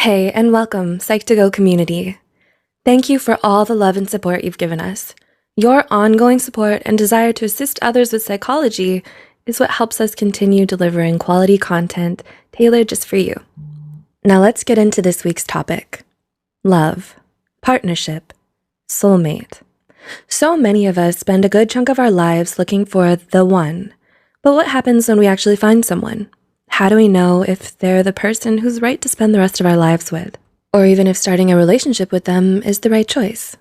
Hey, and welcome, Psych2Go community. Thank you for all the love and support you've given us. Your ongoing support and desire to assist others with psychology is what helps us continue delivering quality content tailored just for you. Now let's get into this week's topic. Love, partnership, soulmate. So many of us spend a good chunk of our lives looking for the one. But what happens when we actually find someone? How do we know if they're the person who's right to spend the rest of our lives with? Or even if starting a relationship with them is the right choice?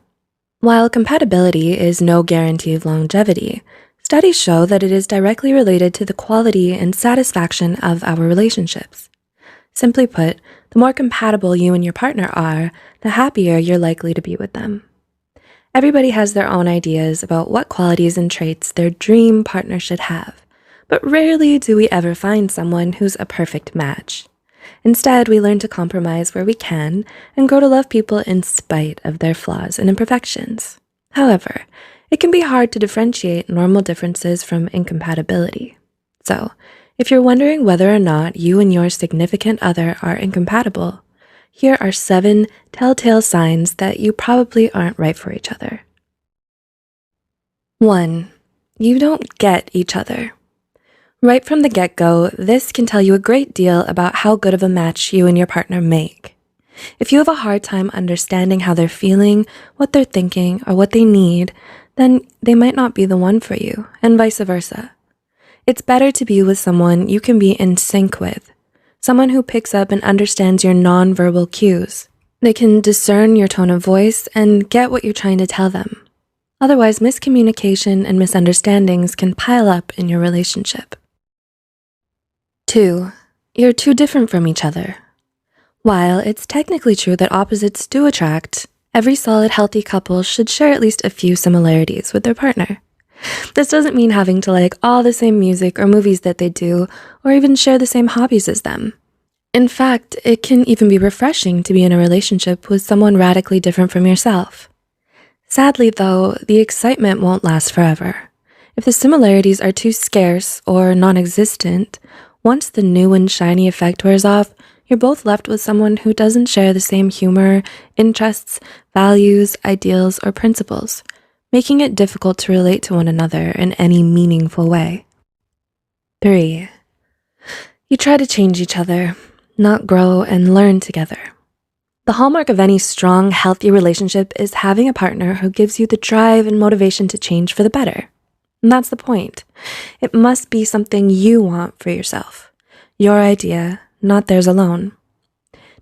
While compatibility is no guarantee of longevity, studies show that it is directly related to the quality and satisfaction of our relationships. Simply put, the more compatible you and your partner are, the happier you're likely to be with them. Everybody has their own ideas about what qualities and traits their dream partner should have. But rarely do we ever find someone who's a perfect match. Instead, we learn to compromise where we can and grow to love people in spite of their flaws and imperfections. However, it can be hard to differentiate normal differences from incompatibility. So, if you're wondering whether or not you and your significant other are incompatible, here are 7 telltale signs that you probably aren't right for each other. 1. You don't get each other. Right from the get-go, this can tell you a great deal about how good of a match you and your partner make. If you have a hard time understanding how they're feeling, what they're thinking, or what they need, then they might not be the one for you, and vice versa. It's better to be with someone you can be in sync with, someone who picks up and understands your nonverbal cues. They can discern your tone of voice and get what you're trying to tell them. Otherwise, miscommunication and misunderstandings can pile up in your relationship. 2. You're too different from each other. While it's technically true that opposites do attract, every solid, healthy couple should share at least a few similarities with their partner. This doesn't mean having to like all the same music or movies that they do, or even share the same hobbies as them. In fact, it can even be refreshing to be in a relationship with someone radically different from yourself. Sadly, though, the excitement won't last forever. If the similarities are too scarce or non-existent, once the new and shiny effect wears off, you're both left with someone who doesn't share the same humor, interests, values, ideals, or principles, making it difficult to relate to one another in any meaningful way. 3. You try to change each other, not grow and learn together. The hallmark of any strong, healthy relationship is having a partner who gives you the drive and motivation to change for the better. And that's the point. It must be something you want for yourself. Your idea, not theirs alone.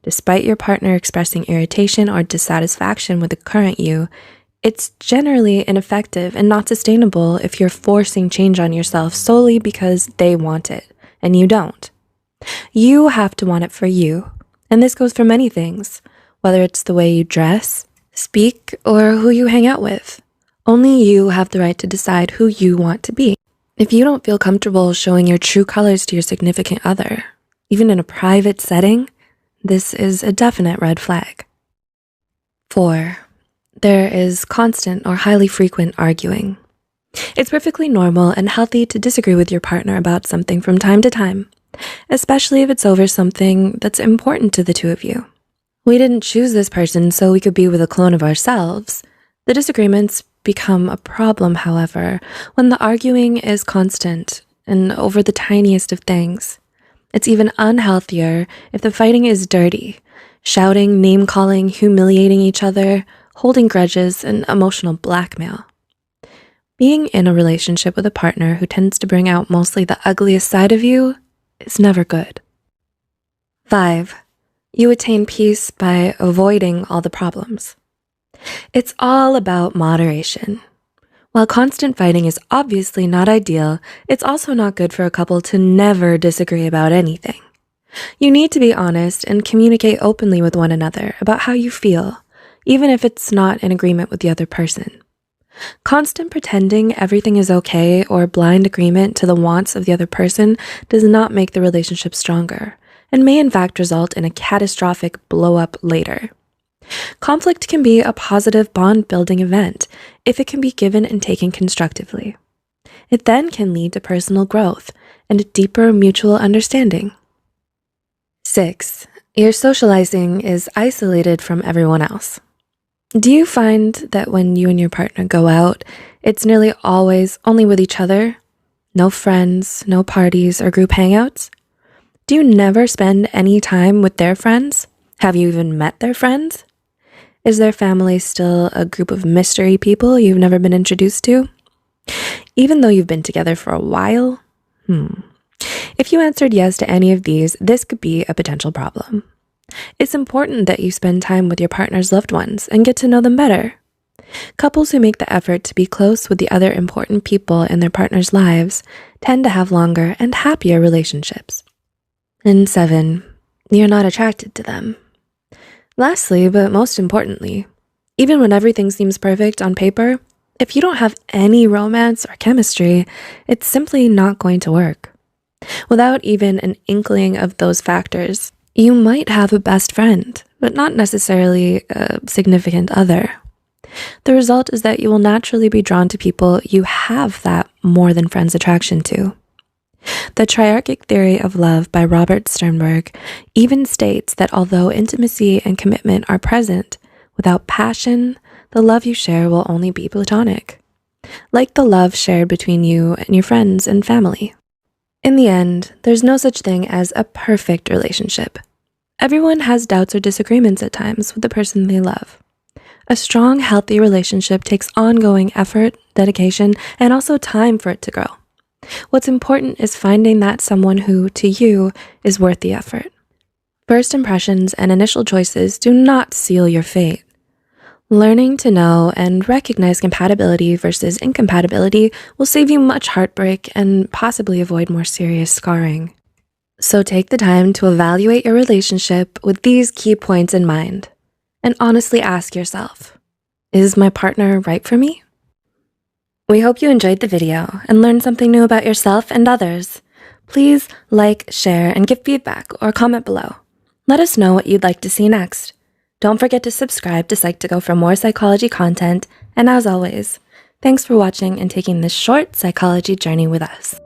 Despite your partner expressing irritation or dissatisfaction with the current you, it's generally ineffective and not sustainable if you're forcing change on yourself solely because they want it and you don't. You have to want it for you, and this goes for many things, whether it's the way you dress, speak, or who you hang out with. Only you have the right to decide who you want to be. If you don't feel comfortable showing your true colors to your significant other, even in a private setting, this is a definite red flag. 4. There is constant or highly frequent arguing. It's perfectly normal and healthy to disagree with your partner about something from time to time, especially if it's over something that's important to the two of you. We didn't choose this person so we could be with a clone of ourselves. The disagreements become a problem, however, when the arguing is constant and over the tiniest of things. It's even unhealthier if the fighting is dirty, shouting, name-calling, humiliating each other, holding grudges, and emotional blackmail. Being in a relationship with a partner who tends to bring out mostly the ugliest side of you is never good. 5. You attain peace by avoiding all the problems. It's all about moderation. While constant fighting is obviously not ideal, it's also not good for a couple to never disagree about anything. You need to be honest and communicate openly with one another about how you feel, even if it's not in agreement with the other person. Constant pretending everything is okay or blind agreement to the wants of the other person does not make the relationship stronger, and may in fact result in a catastrophic blow-up later. Conflict can be a positive bond-building event if it can be given and taken constructively. It then can lead to personal growth and a deeper mutual understanding. 6. Your socializing is isolated from everyone else. Do you find that when you and your partner go out, it's nearly always only with each other? No friends, no parties or group hangouts? Do you never spend any time with their friends? Have you even met their friends? Is their family still a group of mystery people you've never been introduced to? Even though you've been together for a while? If you answered yes to any of these, this could be a potential problem. It's important that you spend time with your partner's loved ones and get to know them better. Couples who make the effort to be close with the other important people in their partner's lives tend to have longer and happier relationships. And 7, you're not attracted to them. Lastly, but most importantly, even when everything seems perfect on paper, if you don't have any romance or chemistry, it's simply not going to work. Without even an inkling of those factors, you might have a best friend, but not necessarily a significant other. The result is that you will naturally be drawn to people you have that more than friends attraction to. The triarchic theory of love by Robert Sternberg even states that although intimacy and commitment are present, without passion, the love you share will only be platonic, like the love shared between you and your friends and family. In the end, there's no such thing as a perfect relationship. Everyone has doubts or disagreements at times with the person they love. A strong, healthy relationship takes ongoing effort, dedication, and also time for it to grow. What's important is finding that someone who, to you, is worth the effort. First impressions and initial choices do not seal your fate. Learning to know and recognize compatibility versus incompatibility will save you much heartbreak and possibly avoid more serious scarring. So take the time to evaluate your relationship with these key points in mind, and honestly ask yourself, is my partner right for me? We hope you enjoyed the video and learned something new about yourself and others. Please like, share, and give feedback or comment below. Let us know what you'd like to see next. Don't forget to subscribe to Psych2Go for more psychology content, and as always, thanks for watching and taking this short psychology journey with us.